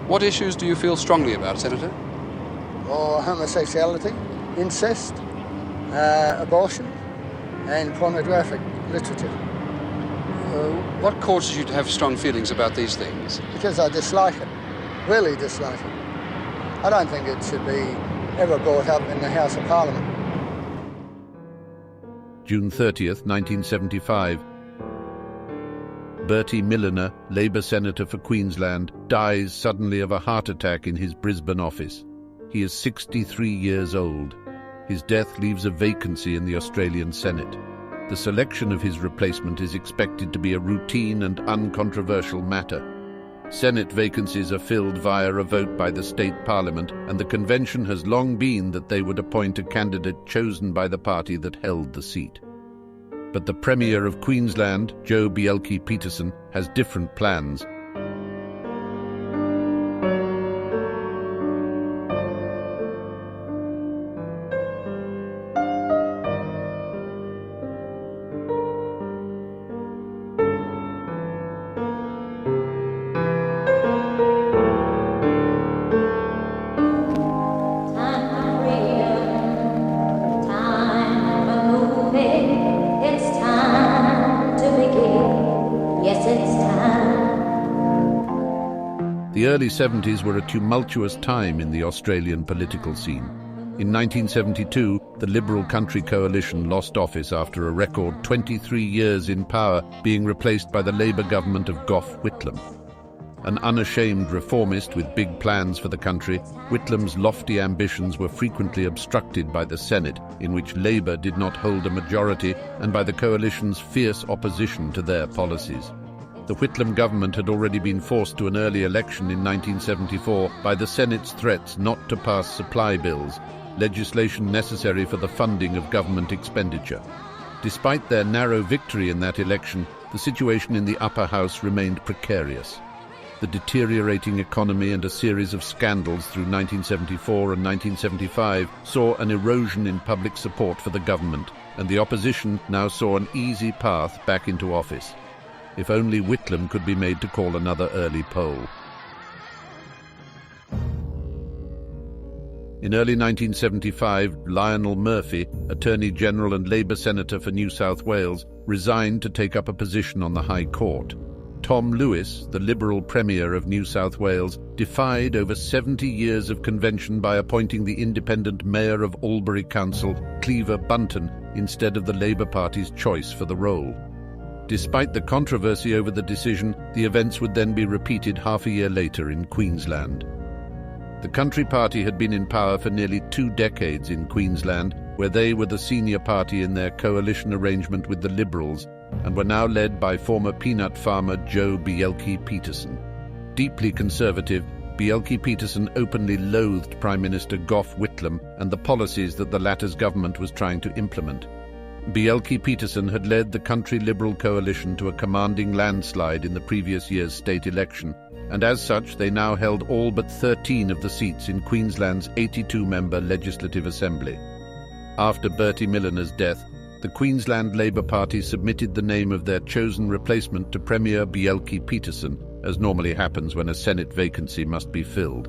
What issues do you feel strongly about, Senator? Homosexuality, incest, abortion, and pornographic literature. What causes you to have strong feelings about these things? Because I dislike it, really dislike it. I don't think it should be ever brought up in the House of Parliament. June 30th, 1975. Bertie Milliner, Labour Senator for Queensland, dies suddenly of a heart attack in his Brisbane office. He is 63 years old. His death leaves a vacancy in the Australian Senate. The selection of his replacement is expected to be a routine and uncontroversial matter. Senate vacancies are filled via a vote by the state parliament, and the convention has long been that they would appoint a candidate chosen by the party that held the seat. But the Premier of Queensland, Joh Bjelke-Petersen, has different plans. The early 70s were a tumultuous time in the Australian political scene. In 1972, the Liberal Country Coalition lost office after a record 23 years in power, being replaced by the Labor government of Gough Whitlam. An unashamed reformist with big plans for the country, Whitlam's lofty ambitions were frequently obstructed by the Senate, in which Labor did not hold a majority, and by the coalition's fierce opposition to their policies. The Whitlam government had already been forced to an early election in 1974 by the Senate's threats not to pass supply bills, legislation necessary for the funding of government expenditure. Despite their narrow victory in that election, the situation in the upper house remained precarious. The deteriorating economy and a series of scandals through 1974 and 1975 saw an erosion in public support for the government, and the opposition now saw an easy path back into office. If only Whitlam could be made to call another early poll. In early 1975, Lionel Murphy, Attorney General and Labour Senator for New South Wales, resigned to take up a position on the High Court. Tom Lewis, the Liberal Premier of New South Wales, defied over 70 years of convention by appointing the independent Mayor of Albury Council, Cleaver Bunton, instead of the Labour Party's choice for the role. Despite the controversy over the decision, the events would then be repeated half a year later in Queensland. The Country Party had been in power for nearly 2 decades in Queensland, where they were the senior party in their coalition arrangement with the Liberals, and were now led by former peanut farmer Joh Bjelke-Petersen. Deeply conservative, Bjelke-Petersen openly loathed Prime Minister Gough Whitlam and the policies that the latter's government was trying to implement. Bjelke-Petersen had led the Country Liberal coalition to a commanding landslide in the previous year's state election, and as such they now held all but 13 of the seats in Queensland's 82-member Legislative Assembly. After Bertie Milliner's death, the Queensland Labour Party submitted the name of their chosen replacement to Premier Bjelke-Petersen, as normally happens when a Senate vacancy must be filled.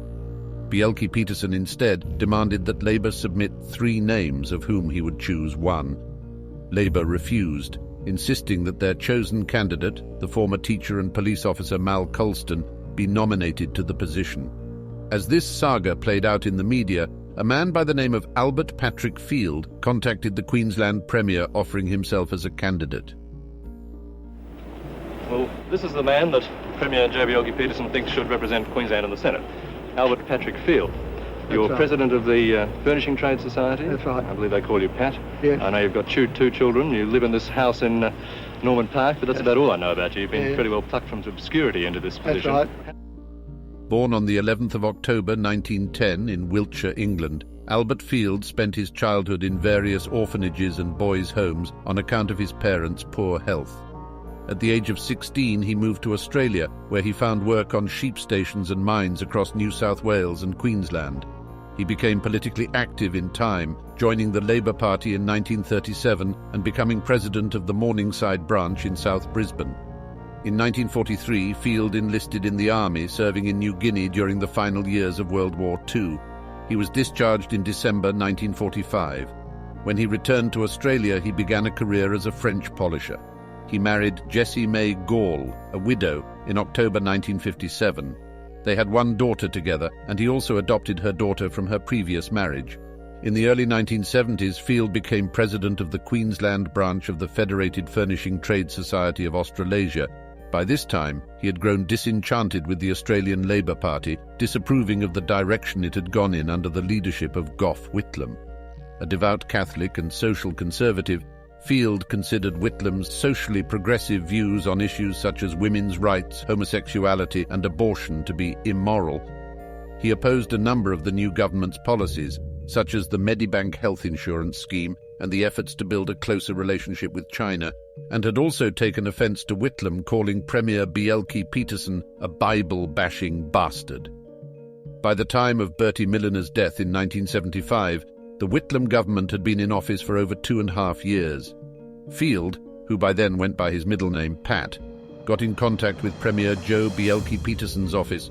Bjelke-Petersen instead demanded that Labour submit 3 names, of whom he would choose one. Labour refused, insisting that their chosen candidate, the former teacher and police officer Mal Colston, be nominated to the position. As this saga played out in the media, a man by the name of Albert Patrick Field contacted the Queensland Premier offering himself as a candidate. Well, this is the man that Premier Joh Bjelke-Petersen thinks should represent Queensland in the Senate, Albert Patrick Field. You're president of the Furnishing Trade Society? That's right. I believe they call you Pat. Yes. I know you've got 2 children. You live in this house in Norman Park, but that's about all I know about you. You've been pretty well plucked from obscurity into this position. That's right. Born on the 11th of October 1910 in Wiltshire, England, Albert Field spent his childhood in various orphanages and boys' homes on account of his parents' poor health. At the age of 16, he moved to Australia, where he found work on sheep stations and mines across New South Wales and Queensland. He became politically active in time, joining the Labour Party in 1937 and becoming president of the Morningside branch in South Brisbane. In 1943, Field enlisted in the army, serving in New Guinea during the final years of World War II. He was discharged in December 1945. When he returned to Australia, he began a career as a French polisher. He married Jessie May Gall, a widow, in October 1957. They had one daughter together, and he also adopted her daughter from her previous marriage. In the early 1970s, Field became president of the Queensland branch of the Federated Furnishing Trade Society of Australasia. By this time, he had grown disenchanted with the Australian Labor Party, disapproving of the direction it had gone in under the leadership of Gough Whitlam. A devout Catholic and social conservative, Field considered Whitlam's socially progressive views on issues such as women's rights, homosexuality, and abortion to be immoral. He opposed a number of the new government's policies, such as the Medibank health insurance scheme and the efforts to build a closer relationship with China, and had also taken offence to Whitlam calling Premier Bjelke-Petersen a Bible-bashing bastard. By the time of Bertie Milner's death in 1975, the Whitlam government had been in office for over 2.5 years. Field, who by then went by his middle name Pat, got in contact with Premier Joh Bjelke-Petersen's office.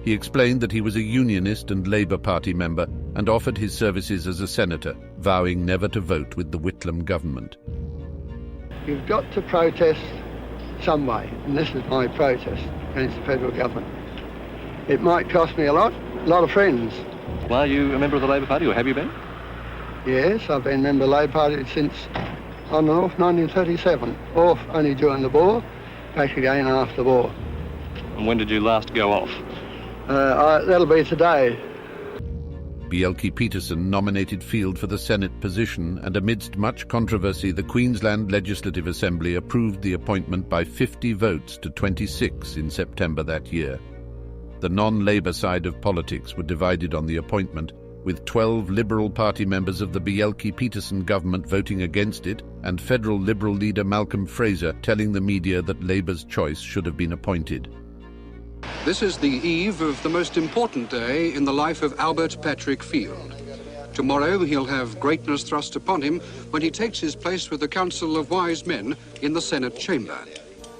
He explained that he was a Unionist and Labour Party member and offered his services as a senator, vowing never to vote with the Whitlam government. You've got to protest some way, and this is my protest against the federal government. It might cost me a lot of friends. Well, are you a member of the Labour Party, or have you been? Yes, I've been a member of the Labour Party since, on and off, 1937. Off only during the war, back again after the war. And when did you last go off? That'll be today. Bjelke-Petersen nominated Field for the Senate position, and amidst much controversy, the Queensland Legislative Assembly approved the appointment by 50 votes to 26 in September that year. The non-Labour side of politics were divided on the appointment, with 12 Liberal Party members of the Bjelke-Petersen government voting against it, and federal Liberal leader Malcolm Fraser telling the media that Labour's choice should have been appointed. This is the eve of the most important day in the life of Albert Patrick Field. Tomorrow he'll have greatness thrust upon him when he takes his place with the Council of Wise Men in the Senate chamber.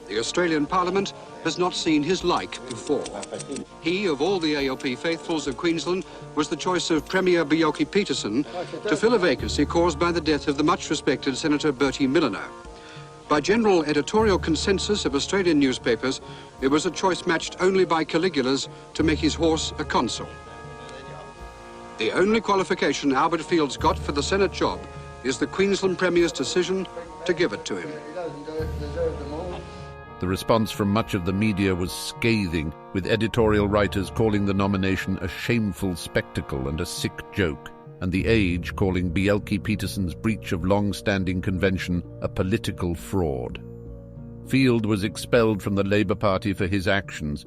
The Australian Parliament has not seen his like before. He, of all the ALP faithfuls of Queensland, was the choice of Premier Bjelke-Petersen to fill a vacancy caused by the death of the much-respected Senator Bertie Milner. By general editorial consensus of Australian newspapers, it was a choice matched only by Caligula's to make his horse a consul. The only qualification Albert Field's got for the Senate job is the Queensland Premier's decision to give it to him. The response from much of the media was scathing, with editorial writers calling the nomination a shameful spectacle and a sick joke, and The Age calling Bjelke-Petersen's breach of long-standing convention a political fraud. Field was expelled from the Labour Party for his actions.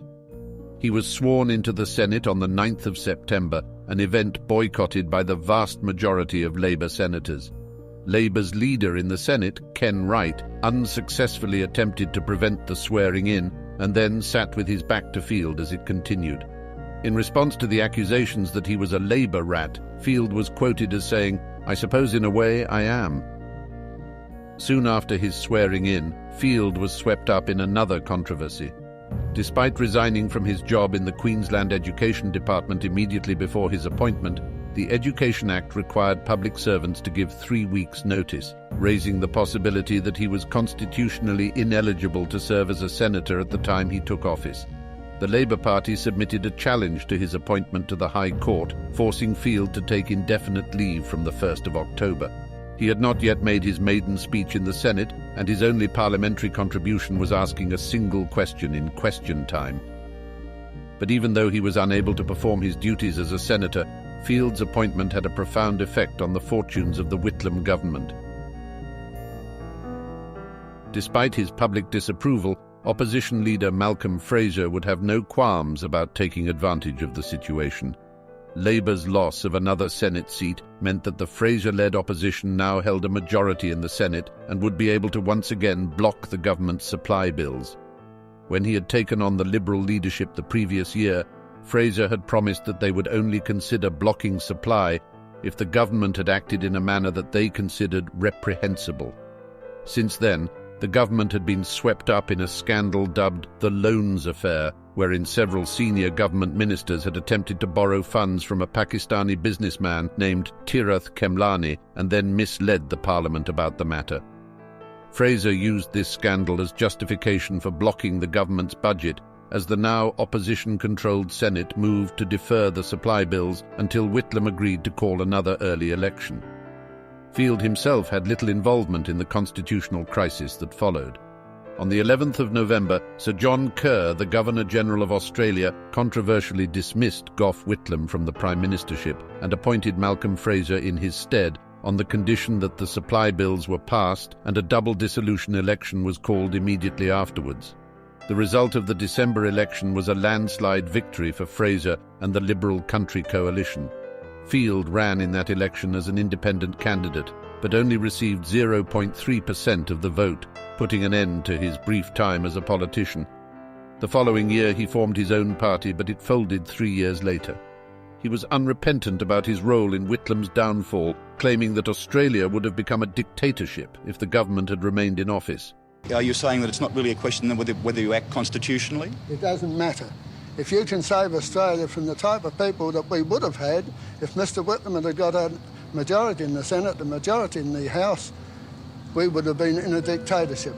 He was sworn into the Senate on the 9th of September, an event boycotted by the vast majority of Labour senators. Labour's leader in the Senate, Ken Wright, unsuccessfully attempted to prevent the swearing-in and then sat with his back to Field as it continued. In response to the accusations that he was a Labour rat, Field was quoted as saying, "I suppose in a way I am." Soon after his swearing-in, Field was swept up in another controversy. Despite resigning from his job in the Queensland Education Department immediately before his appointment, the Education Act required public servants to give 3 weeks' notice, raising the possibility that he was constitutionally ineligible to serve as a senator at the time he took office. The Labour Party submitted a challenge to his appointment to the High Court, forcing Field to take indefinite leave from the 1st of October. He had not yet made his maiden speech in the Senate, and his only parliamentary contribution was asking a single question in question time. But even though he was unable to perform his duties as a senator, Field's appointment had a profound effect on the fortunes of the Whitlam government. Despite his public disapproval, opposition leader Malcolm Fraser would have no qualms about taking advantage of the situation. Labour's loss of another Senate seat meant that the Fraser-led opposition now held a majority in the Senate and would be able to once again block the government's supply bills. When he had taken on the Liberal leadership the previous year, Fraser had promised that they would only consider blocking supply if the government had acted in a manner that they considered reprehensible. Since then, The government had been swept up in a scandal dubbed the Loans Affair, wherein several senior government ministers had attempted to borrow funds from a Pakistani businessman named Tirath Kemlani and then misled the parliament about the matter. Fraser used this scandal as justification for blocking the government's budget as the now opposition-controlled Senate moved to defer the supply bills until Whitlam agreed to call another early election. Field himself had little involvement in the constitutional crisis that followed. On the 11th of November, Sir John Kerr, the Governor-General of Australia, controversially dismissed Gough Whitlam from the Prime Ministership and appointed Malcolm Fraser in his stead on the condition that the supply bills were passed and a double dissolution election was called immediately afterwards. The result of the December election was a landslide victory for Fraser and the Liberal Country Coalition. Field ran in that election as an independent candidate, but only received 0.3% of the vote, putting an end to his brief time as a politician. The following year he formed his own party, but it folded 3 years later. He was unrepentant about his role in Whitlam's downfall, claiming that Australia would have become a dictatorship if the government had remained in office. Are you saying that it's not really a question of whether you act constitutionally? It doesn't matter. If you can save Australia from the type of people that we would have had if Mr Whitlam had got a majority in the Senate, a majority in the House, we would have been in a dictatorship.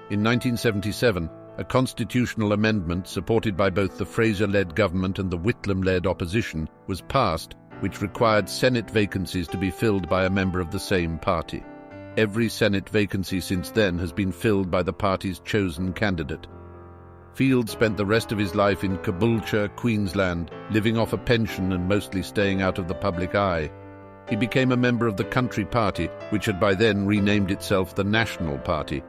In 1977, a constitutional amendment supported by both the Fraser-led government and the Whitlam-led opposition was passed, which required Senate vacancies to be filled by a member of the same party. Every Senate vacancy since then has been filled by the party's chosen candidate. Field spent the rest of his life in Caboolture, Queensland, living off a pension and mostly staying out of the public eye. He became a member of the Country Party, which had by then renamed itself the National Party.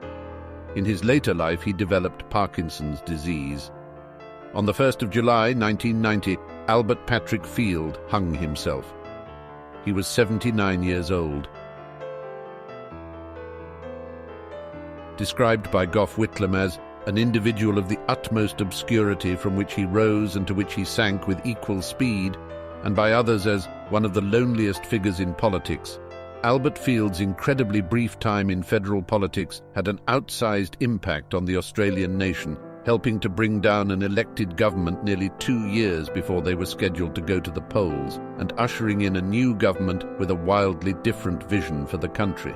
In his later life, he developed Parkinson's disease. On the 1st of July, 1990, Albert Patrick Field hung himself. He was 79 years old. Described by Gough Whitlam as an individual of the utmost obscurity from which he rose and to which he sank with equal speed, and by others as one of the loneliest figures in politics, Albert Field's incredibly brief time in federal politics had an outsized impact on the Australian nation, helping to bring down an elected government nearly 2 years before they were scheduled to go to the polls, and ushering in a new government with a wildly different vision for the country.